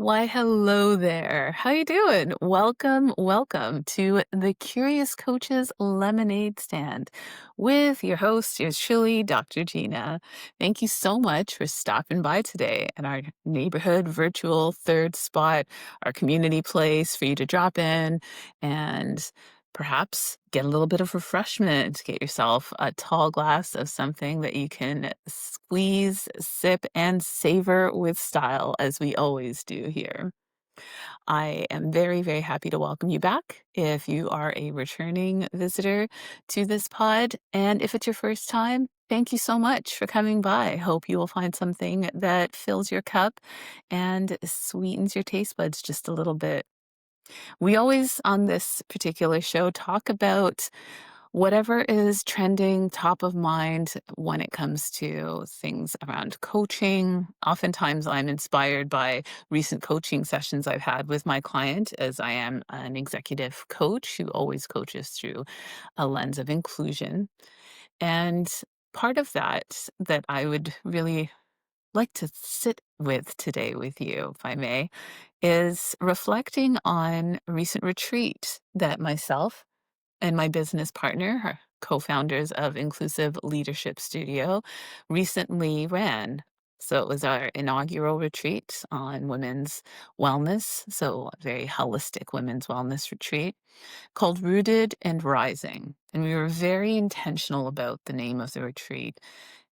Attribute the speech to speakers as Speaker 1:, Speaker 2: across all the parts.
Speaker 1: Why, hello there. How you doing? Welcome to the Curious Coaches Lemonade Stand with your host, yours truly, Dr. Gina. Thank you so much for stopping by today at our neighborhood virtual third spot, our community place for you to drop in and perhaps get a little bit of refreshment. Get yourself a tall glass of something that you can squeeze, sip, and savor with style, as we always do here. I am very, very happy to welcome you back if you are a returning visitor to this pod. And if it's your first time, thank you so much for coming by. Hope you will find something that fills your cup and sweetens your taste buds just a little bit. We always, on this particular show, talk about whatever is trending top of mind when it comes to things around coaching. Oftentimes, I'm inspired by recent coaching sessions I've had with my client, as I am an executive coach who always coaches through a lens of inclusion. And part of that I would really like to sit with today with you, if I may, is reflecting on a recent retreat that myself and my business partner, are co-founders of Inclusive Leadership Studio, recently ran. So it was our inaugural retreat on women's wellness, so a very holistic women's wellness retreat called Rooted and Rising. And we were very intentional about the name of the retreat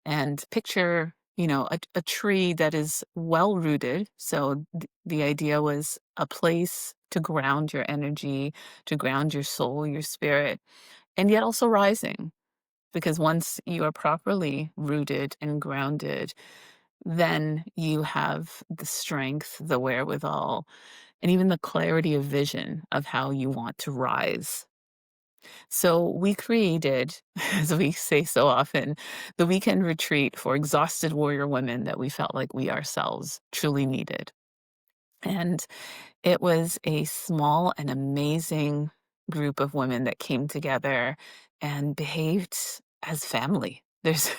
Speaker 1: and picture, a tree that is well rooted. So the idea was a place to ground your energy, to ground your soul, your spirit, and yet also rising. Because once you are properly rooted and grounded, then you have the strength, the wherewithal, and even the clarity of vision of how you want to rise. So we created, as we say so often, the weekend retreat for exhausted warrior women that we felt like we ourselves truly needed. And it was a small and amazing group of women that came together and behaved as family. There's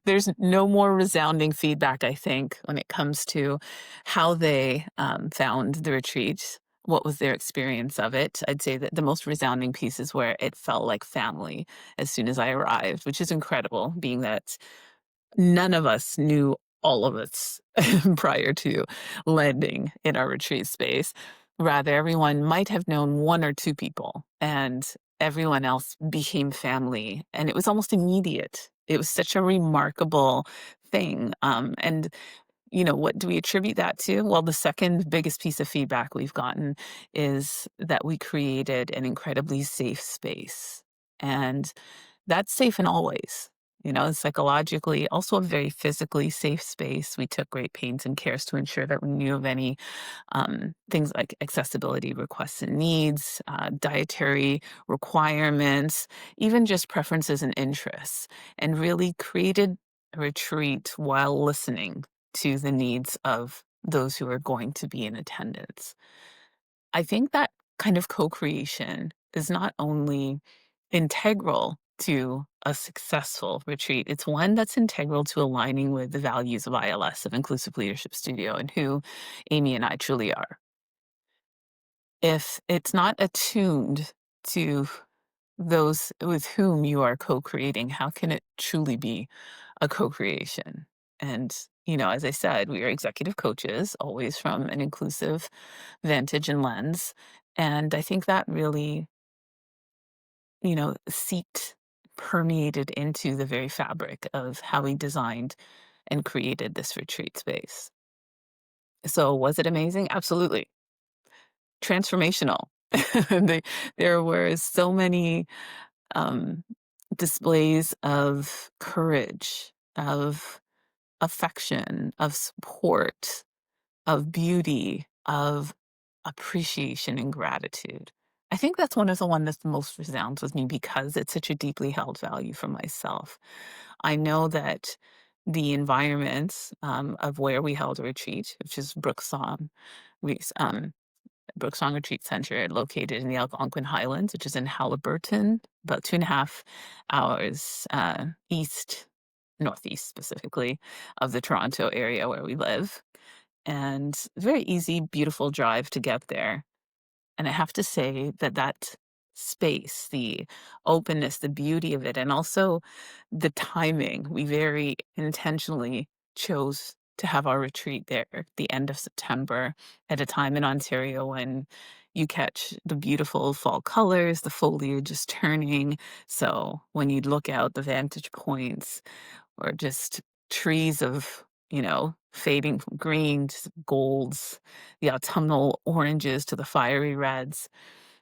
Speaker 1: there's no more resounding feedback, I think, when it comes to how they found the retreat. What was their experience of it? I'd say that the most resounding piece is where it felt like family as soon as I arrived, which is incredible, being that none of us knew all of us prior to landing in our retreat space. Rather, everyone might have known one or two people, and everyone else became family. And it was almost immediate. It was such a remarkable thing. What do we attribute that to? Well, the second biggest piece of feedback we've gotten is that we created an incredibly safe space. And that's safe in all ways. Psychologically, also a very physically safe space. We took great pains and cares to ensure that we knew of any things like accessibility requests and needs, dietary requirements, even just preferences and interests, and really created a retreat while listening to the needs of those who are going to be in attendance. I think that kind of co-creation is not only integral to a successful retreat, it's one that's integral to aligning with the values of ILS, of Inclusive Leadership Studio, and who Amy and I truly are. If it's not attuned to those with whom you are co-creating, how can it truly be a co-creation? And, as I said, we are executive coaches, always from an inclusive vantage and lens. And I think that really, seeped, permeated into the very fabric of how we designed and created this retreat space. So was it amazing? Absolutely. Transformational. They, there were so many um, displays of courage, of affection, of support, of beauty, of appreciation and gratitude. I think that's one of the one that the most resounds with me because it's such a deeply held value for myself. I know that the environment of where we held a retreat, which is we, um, Brooksong Retreat Center, located in the Algonquin Highlands, which is in Halliburton, about 2.5 hours east, northeast specifically, of the Toronto area where we live. and very easy, beautiful drive to get there. And I have to say that that space, the openness, the beauty of it, and also the timing, we very intentionally chose to have our retreat there at the end of September at a time in Ontario when you catch the beautiful fall colors, the foliage is turning. So when you look out the vantage points or just trees of, fading from green to golds, the autumnal oranges to the fiery reds.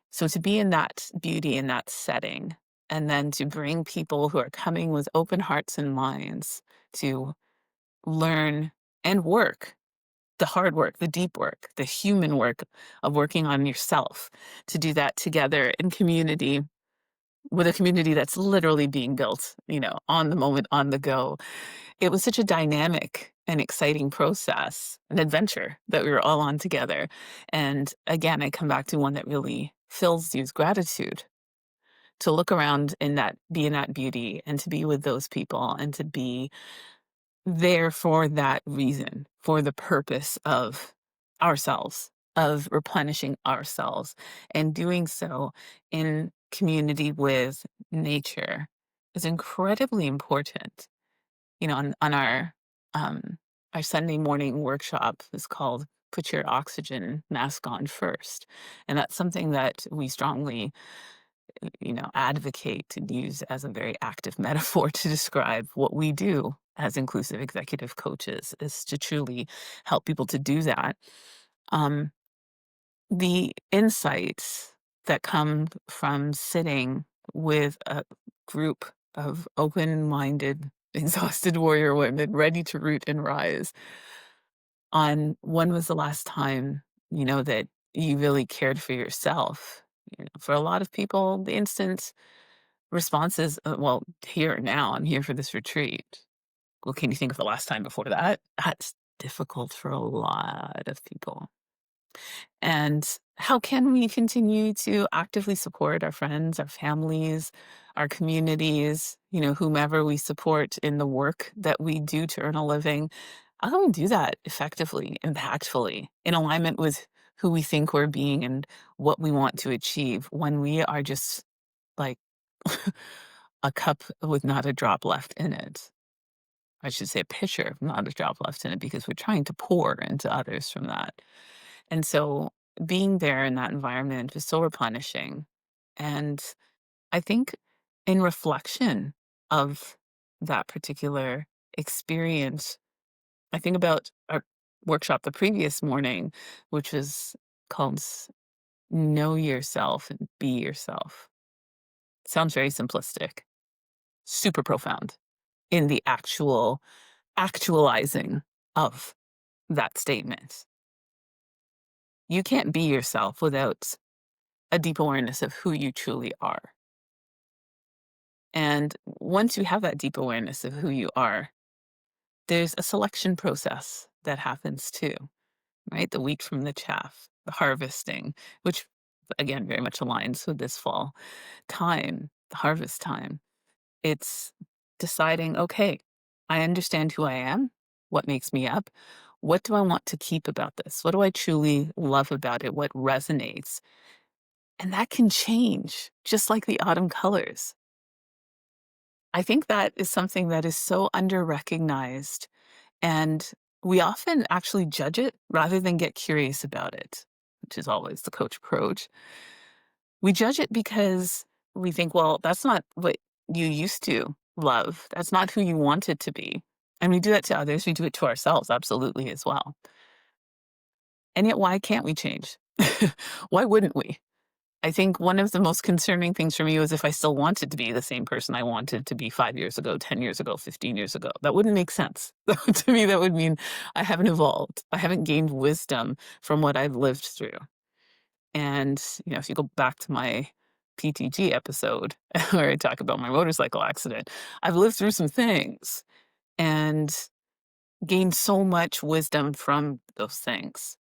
Speaker 1: So to be in that beauty, in that setting, and then to bring people who are coming with open hearts and minds to learn and work the hard work, the deep work, the human work of working on yourself, to do that together in community with a community that's literally being built, on the moment, on the go. It was such a dynamic and exciting process, an adventure that we were all on together. And again, I come back to one that really fills you with gratitude to look around in that, be in that beauty and to be with those people and to be there for that reason, for the purpose of ourselves, of replenishing ourselves, and doing so in community with nature is incredibly important. On our Sunday morning workshop is called "Put Your Oxygen Mask On First," and that's something that we strongly advocate and use as a very active metaphor to describe what we do as inclusive executive coaches is to truly help people to do that. Um, the insights that come from sitting with a group of open minded, exhausted warrior women ready to root and rise on when was the last time, that you really cared for yourself. For a lot of people, the instant response is, well, here now, I'm here for this retreat. Well, can you think of the last time before that? That's difficult for a lot of people. And how can we continue to actively support our friends, our families, our communities, whomever we support in the work that we do to earn a living? How can we do that effectively, impactfully, in alignment with who we think we're being and what we want to achieve when we are just like a cup with not a drop left in it? I should say a pitcher of not a drop left in it because we're trying to pour into others from that. And so being there in that environment is so replenishing. And I think in reflection of that particular experience, I think about our workshop the previous morning, which was called Know Yourself and Be Yourself. Sounds very simplistic, super profound in the actualizing of that statement. You can't be yourself without a deep awareness of who you truly are. And once you have that deep awareness of who you are, there's a selection process that happens too, right? The wheat from the chaff, the harvesting, which again very much aligns with this fall time, the harvest time. It's deciding, okay, I understand who I am, what makes me up. What do I want to keep about this? What do I truly love about it? What resonates? And that can change, just like the autumn colors. I think that is something that is so under-recognized, and we often actually judge it rather than get curious about it, which is always the coach approach. We judge it because we think, well, that's not what you used to love. That's not who you wanted to be. And we do that to others. We do it to ourselves, absolutely, as well. And yet, why can't we change? Why wouldn't we? I think one of the most concerning things for me was if I still wanted to be the same person I wanted to be 5 years ago, 10 years ago, 15 years ago. That wouldn't make sense. To me, that would mean I haven't evolved. I haven't gained wisdom from what I've lived through. And, if you go back to my PTG episode where I talk about my motorcycle accident, I've lived through some things and gained so much wisdom from those things.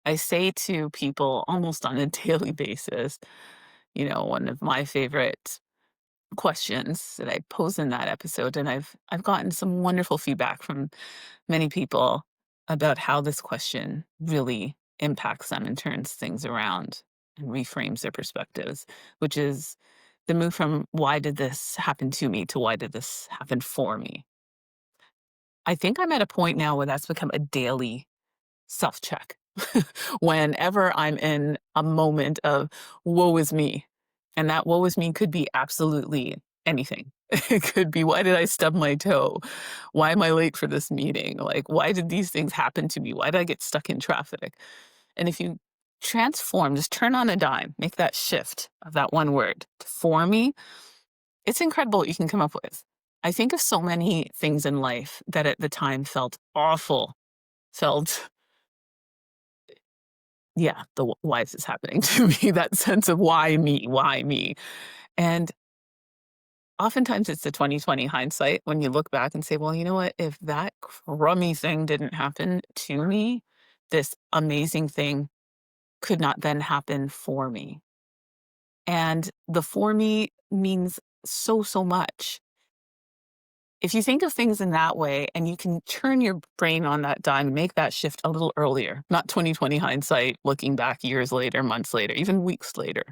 Speaker 1: I say to people almost on a daily basis, one of my favorite questions that I pose in that episode, and I've gotten some wonderful feedback from many people about how this question really impacts them and turns things around and reframes their perspectives, which is the move from why did this happen to me to why did this happen for me? I think I'm at a point now where that's become a daily self check. Whenever I'm in a moment of woe is me, and that woe is me could be absolutely anything. It could be, why did I stub my toe? Why am I late for this meeting? Like, why did these things happen to me? Why did I get stuck in traffic? And if you transform, just turn on a dime, make that shift of that one word for me, it's incredible what you can come up with. I think of so many things in life that at the time felt awful, felt, yeah, why is this happening to me? That sense of why me? Why me? And oftentimes it's the 2020 hindsight when you look back and say, well, you know what? If that crummy thing didn't happen to me, this amazing thing could not then happen for me. And the for me means so, so much. If you think of things in that way and you can turn your brain on that dime and make that shift a little earlier, not 2020 hindsight, looking back years later, months later, even weeks later,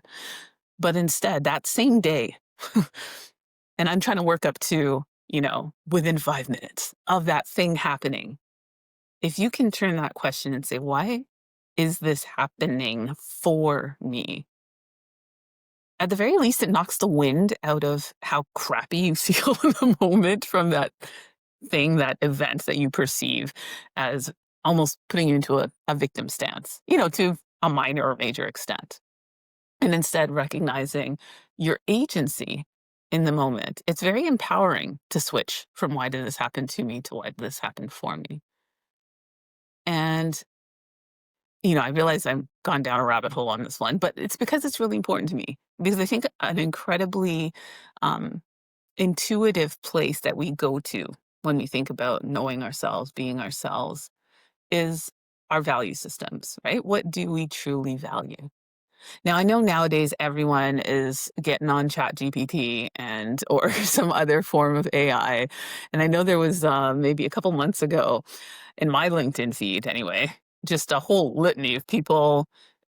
Speaker 1: but instead that same day, and I'm trying to work up to, within 5 minutes of that thing happening. If you can turn that question and say, why is this happening for me? At the very least, it knocks the wind out of how crappy you feel in the moment from that thing, that event that you perceive as almost putting you into a victim stance, to a minor or major extent. And instead recognizing your agency in the moment. It's very empowering to switch from why did this happen to me to why did this happen for me. And I realize I've gone down a rabbit hole on this one, but it's because it's really important to me. Because I think an incredibly um, intuitive place that we go to when we think about knowing ourselves, being ourselves, is our value systems, right? What do we truly value? Now, I know nowadays everyone is getting on ChatGPT and or some other form of AI, and I know there was, maybe a couple months ago in my LinkedIn feed anyway, just a whole litany of people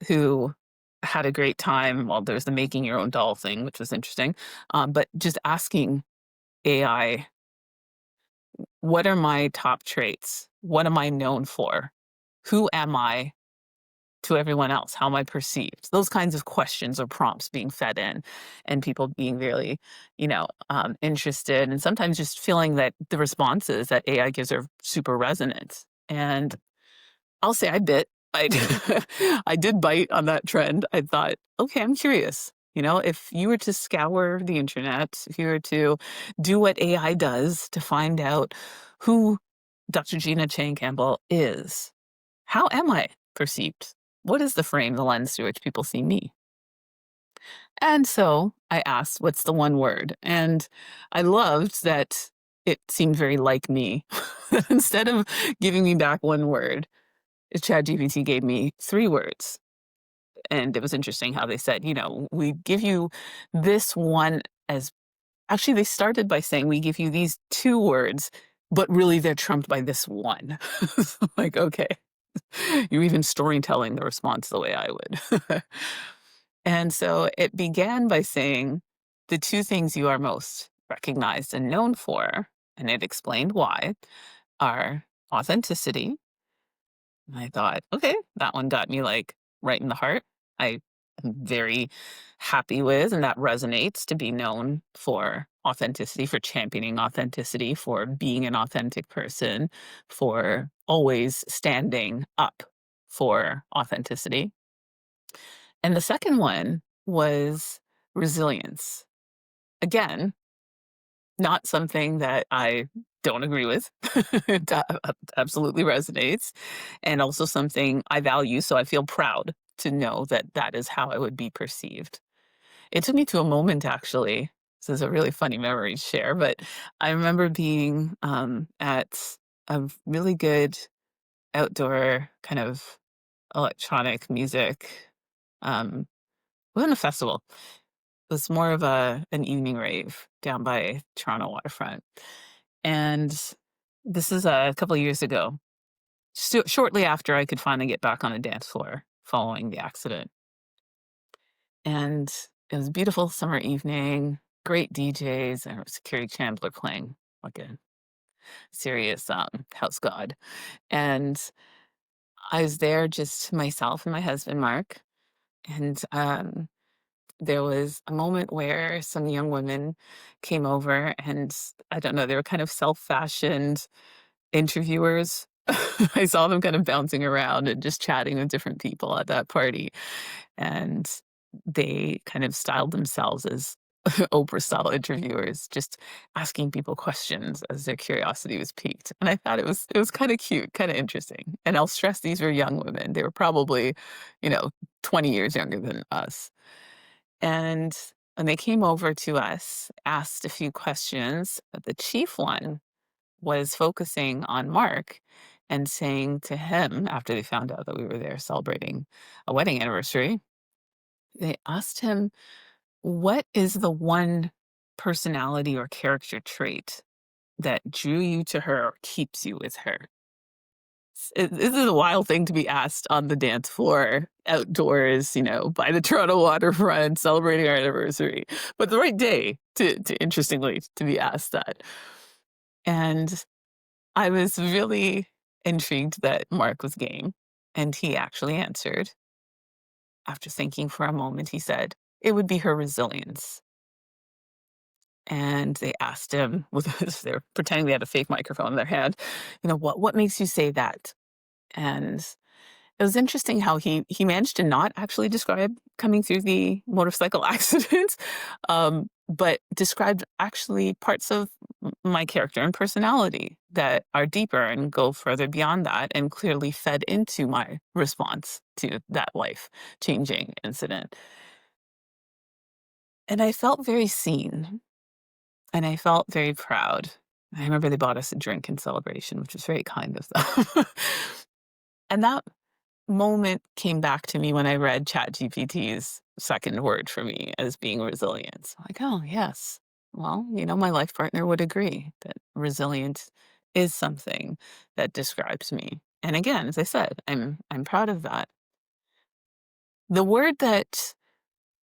Speaker 1: who had a great time. Well, there's the making your own doll thing, which was interesting, but just asking AI, "What are my top traits? What am I known for? Who am I to everyone else? How am I perceived?" Those kinds of questions or prompts being fed in, and people being really, interested, and sometimes just feeling that the responses that AI gives are super resonant. And I'll say I bit. I I did bite on that trend. I thought, okay, I'm curious. If you were to scour the internet, if you were to do what AI does to find out who Dr. Gina Chang Campbell is, how am I perceived? What is the frame, the lens through which people see me? And so I asked, what's the one word? And I loved that it seemed very like me. Instead of giving me back one word, ChatGPT gave me 3 words. And it was interesting how they said, we give you this one as actually, they started by saying, we give you these 2 words, but really they're trumped by this one. Like, okay. You're even storytelling the response the way I would. And so it began by saying the 2 things you are most recognized and known for, and it explained why, are authenticity. And I thought, okay, that one got me like right in the heart. I am very happy with, and that resonates to be known for authenticity, for championing authenticity, for being an authentic person, for always standing up for authenticity. And the second one was resilience. Again, not something that I don't agree with. It absolutely resonates, and also something I value, so I feel proud to know that that is how I would be perceived. It took me to a moment, actually. This is a really funny memory to share, but I remember being, at a really good outdoor kind of electronic music, um, it wasn't a festival. It was more of an evening rave down by Toronto waterfront. And this is a couple of years ago. shortly after I could finally get back on a dance floor following the accident. And it was a beautiful summer evening, great DJs, and it was Kerry Chandler playing like a serious house god. And I was there just myself and my husband, Mark. And there was a moment where some young women came over, and I don't know, they were kind of self-fashioned interviewers. I saw them kind of bouncing around and just chatting with different people at that party, and they kind of styled themselves as Oprah-style interviewers, just asking people questions as their curiosity was piqued, and I thought it was kinda cute, kinda interesting, and I'll stress these were young women. They were probably, you know, 20 years younger than us, and when they came over to us, asked a few questions, but the chief one was focusing on Mark and saying to him, after they found out that we were there celebrating a wedding anniversary, they asked him, "What is the one personality or character trait that drew you to her or keeps you with her?" This is a wild thing to be asked on the dance floor, outdoors, by the Toronto waterfront, celebrating our anniversary, but the right day to interestingly, to be asked that. And I was really intrigued that Mark was game, and he actually answered. After thinking for a moment, he said, "It would be her resilience." And they asked him, with they're pretending they had a fake microphone in their hand, "What makes you say that?" And it was interesting how he managed to not actually describe coming through the motorcycle accident, but described actually parts of my character and personality that are deeper and go further beyond that, and clearly fed into my response to that life-changing incident. And I felt very seen, and I felt very proud. I remember they bought us a drink in celebration, which was very kind of them. And that moment came back to me when I read ChatGPT's second word for me as being resilience. Like, oh, yes. Well, my life partner would agree that resilience is something that describes me. And again, as I said, I'm proud of that. The word that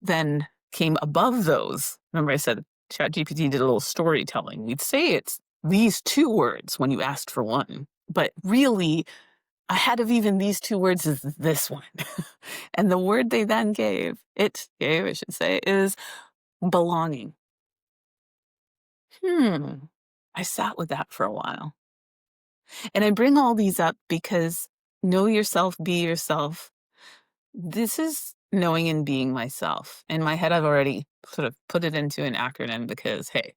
Speaker 1: then came above those, remember I said ChatGPT did a little storytelling. We'd say it's these two words when you asked for one, but really ahead of even these two words is this one. And the word they then gave, I should say, is belonging. Hmm. I sat with that for a while. And I bring all these up because know yourself, be yourself. This is knowing and being myself. In my head, I've already sort of put it into an acronym because, hey,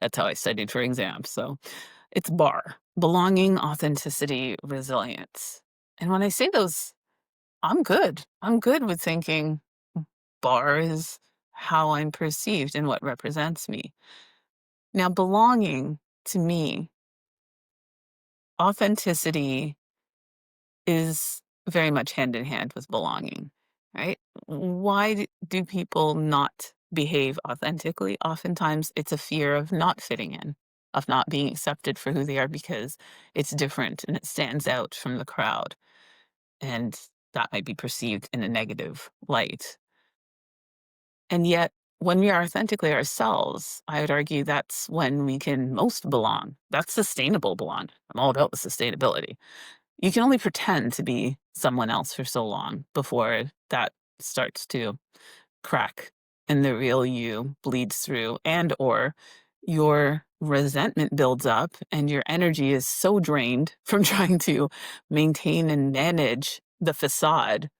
Speaker 1: that's how I studied for exams. So it's BAR: belonging, authenticity, resilience. And when I say those, I'm good. I'm good with thinking bar is how I'm perceived and what represents me. Now, belonging to me, authenticity is very much hand in hand with belonging, right? Why do people not behave authentically? Oftentimes, it's a fear of not fitting in, of not being accepted for who they are because it's different and it stands out from the crowd. And that might be perceived in a negative light. And yet, when we are authentically ourselves, I would argue that's when we can most belong. That's sustainable belong. I'm all about the sustainability. You can only pretend to be someone else for so long before that starts to crack and the real you bleeds through, and or your resentment builds up and your energy is so drained from trying to maintain and manage the facade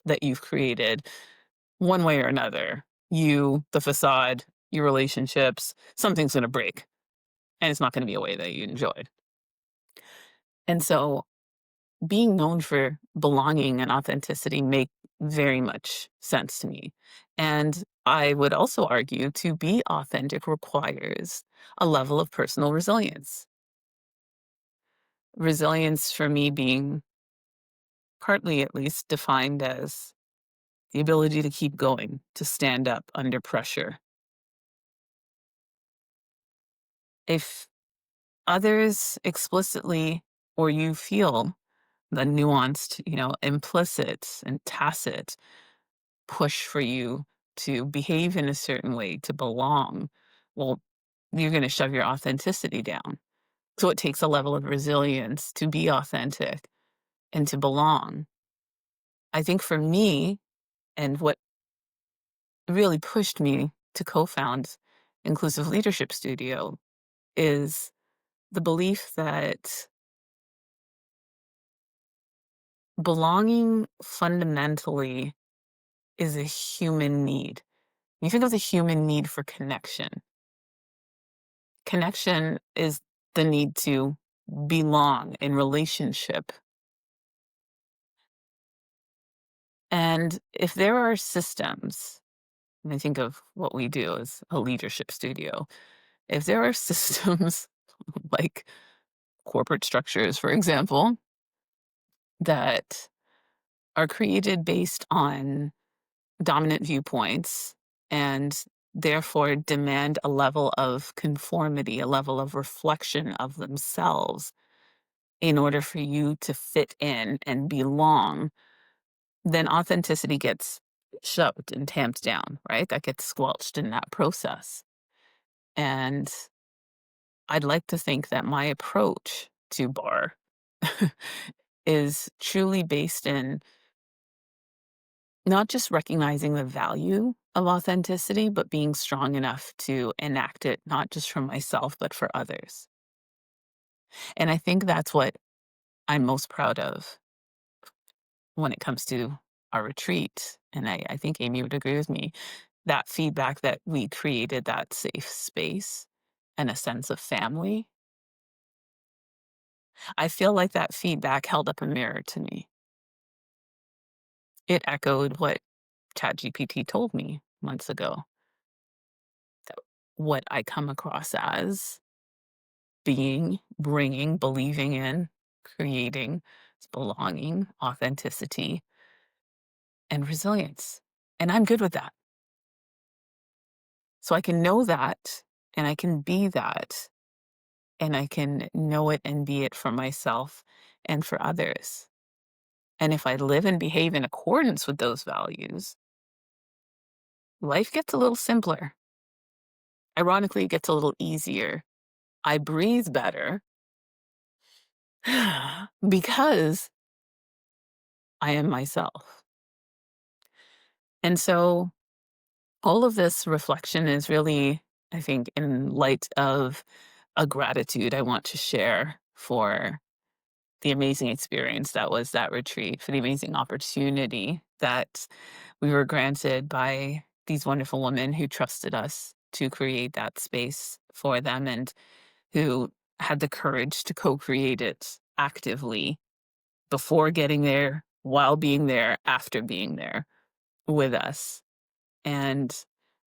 Speaker 1: that you've created one way or another. You, the facade, your relationships, something's gonna break, and it's not gonna be a way that you enjoyed. And so being known for belonging and authenticity make very much sense to me. And I would also argue to be authentic requires a level of personal resilience. Resilience for me being partly at least defined as the ability to keep going, to stand up under pressure. If others explicitly or you feel the nuanced, implicit and tacit push for you to behave in a certain way, to belong, well, you're going to shove your authenticity down. So it takes a level of resilience to be authentic and to belong. I think for me, and what really pushed me to co found Inclusive Leadership Studio is the belief that belonging fundamentally is a human need. When you think of the human need for connection, connection is the need to belong in relationship. And if there are systems, and I think of what we do as a leadership studio, if there are systems like corporate structures, for example, that are created based on dominant viewpoints and therefore demand a level of conformity, a level of reflection of themselves in order for you to fit in and belong, then authenticity gets shoved and tamped down, right? That gets squelched in that process. And I'd like to think that my approach to bar is truly based in not just recognizing the value of authenticity, but being strong enough to enact it, not just for myself, but for others. And I think that's what I'm most proud of when it comes to our retreat. And I think Amy would agree with me. That feedback that we created that safe space and a sense of family, I feel like that feedback held up a mirror to me. It echoed what ChatGPT told me months ago, that what I come across as being, bringing, believing in, creating, is belonging, authenticity, and resilience. And I'm good with that. So I can know that and I can be that and I can know it and be it for myself and for others. And if I live and behave in accordance with those values, life gets a little simpler. Ironically, it gets a little easier. I breathe better because I am myself. And so all of this reflection is really, I think, in light of a gratitude I want to share for the amazing experience that was that retreat, for the amazing opportunity that we were granted by these wonderful women who trusted us to create that space for them and who had the courage to co create it actively before getting there, while being there, after being there with us. And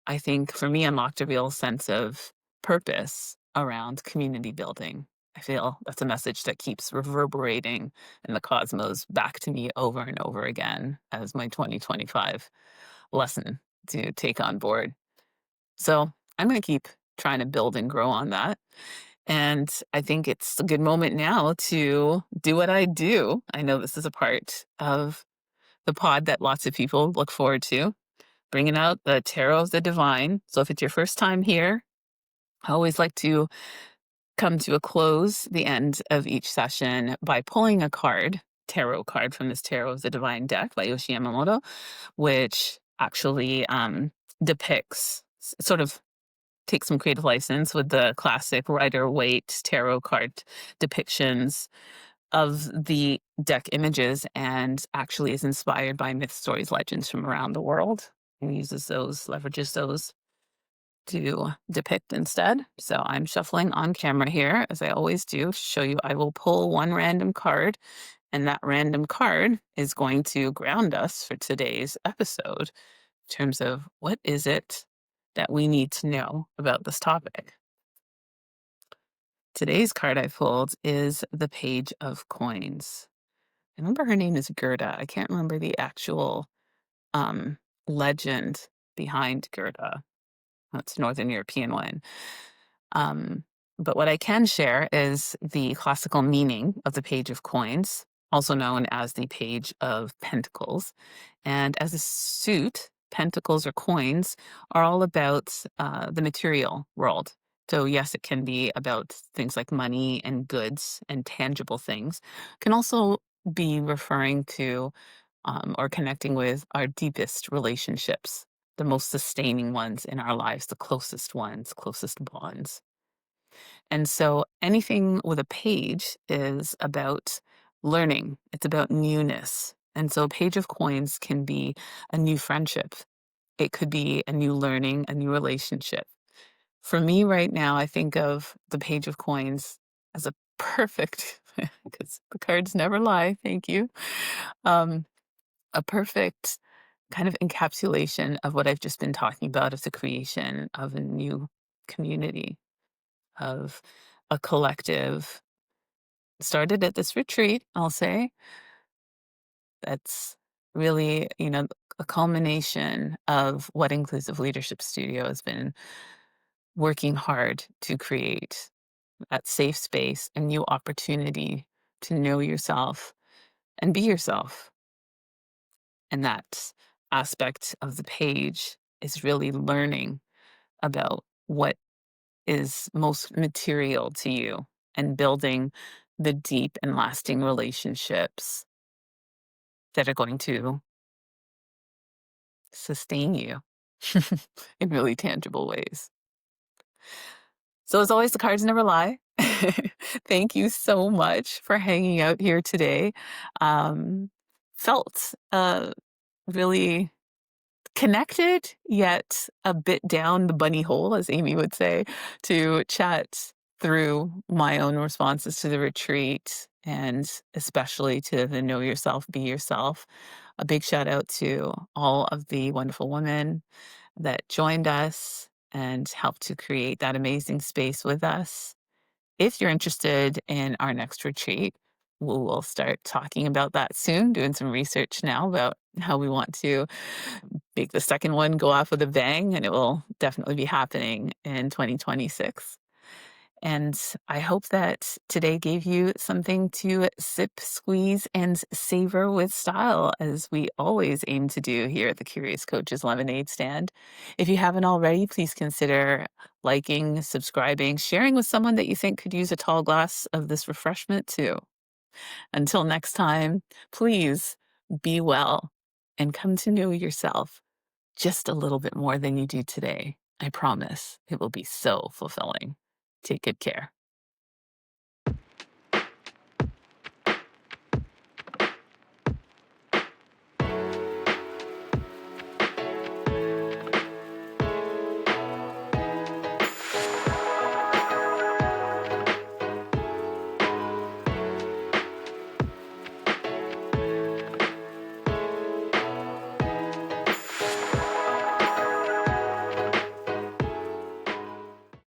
Speaker 1: I think for me, unlocked a real sense of purpose around community building. I feel that's a message that keeps reverberating in the cosmos back to me over and over again as my 2025 lesson to take on board. So I'm going to keep trying to build and grow on that. And I think it's a good moment now to do what I do. I know this is a part of the pod that lots of people look forward to, bringing out the Tarot of the Divine. So if it's your first time here, I always like to come to a close the end of each session by pulling a card, tarot card from this Tarot of the Divine deck by Yoshi Yamamoto, which actually depicts, sort of takes some creative license with the classic Rider-Waite tarot card depictions of the deck images and actually is inspired by myth, stories, legends from around the world and uses those, leverages those to depict instead. So I'm shuffling on camera here, as I always do, to show you I will pull one random card, and that random card is going to ground us for today's episode in terms of what is it that we need to know about this topic. Today's card I pulled is the Page of Coins. I remember her name is Gerda. I can't remember the actual um, legend behind Gerda. It's a Northern European one. Um, but what I can share is the classical meaning of the Page of Coins, also known as the Page of Pentacles. And as a suit, pentacles or coins are all about the material world. So, yes, it can be about things like money and goods and tangible things. Can also be referring to or connecting with our deepest relationships, the most sustaining ones in our lives, the closest ones, closest bonds. And so anything with a page is about learning, it's about newness. And so Page of Coins can be a new friendship, it could be a new learning, a new relationship. For me right now, I think of the Page of Coins as a perfect, because the cards never lie, thank you. Um, a perfect kind of encapsulation of what I've just been talking about of the creation of a new community, of a collective. Started at this retreat, I'll say. That's really, a culmination of what Inclusive Leadership Studio has been working hard to create that safe space and new opportunity to know yourself and be yourself. And that aspect of the page is really learning about what is most material to you and building the deep and lasting relationships that are going to sustain you in really tangible ways. So, as always, the cards never lie. Thank you so much for hanging out here today. Um, felt really connected, yet a bit down the bunny hole, as Amy would say, to chat through my own responses to the retreat and especially to the Know Yourself, Be Yourself. A big shout out to all of the wonderful women that joined us and helped to create that amazing space with us. If you're interested in our next retreat, we will start talking about that soon, doing some research now about how we want to make the second one go off with a bang, and it will definitely be happening in 2026. And I hope that today gave you something to sip, squeeze, and savor with style, as we always aim to do here at the Curious Coaches Lemonade Stand. If you haven't already, please consider liking, subscribing, sharing with someone that you think could use a tall glass of this refreshment too. Until next time, please be well and come to know yourself just a little bit more than you do today. I promise it will be so fulfilling. Take good care.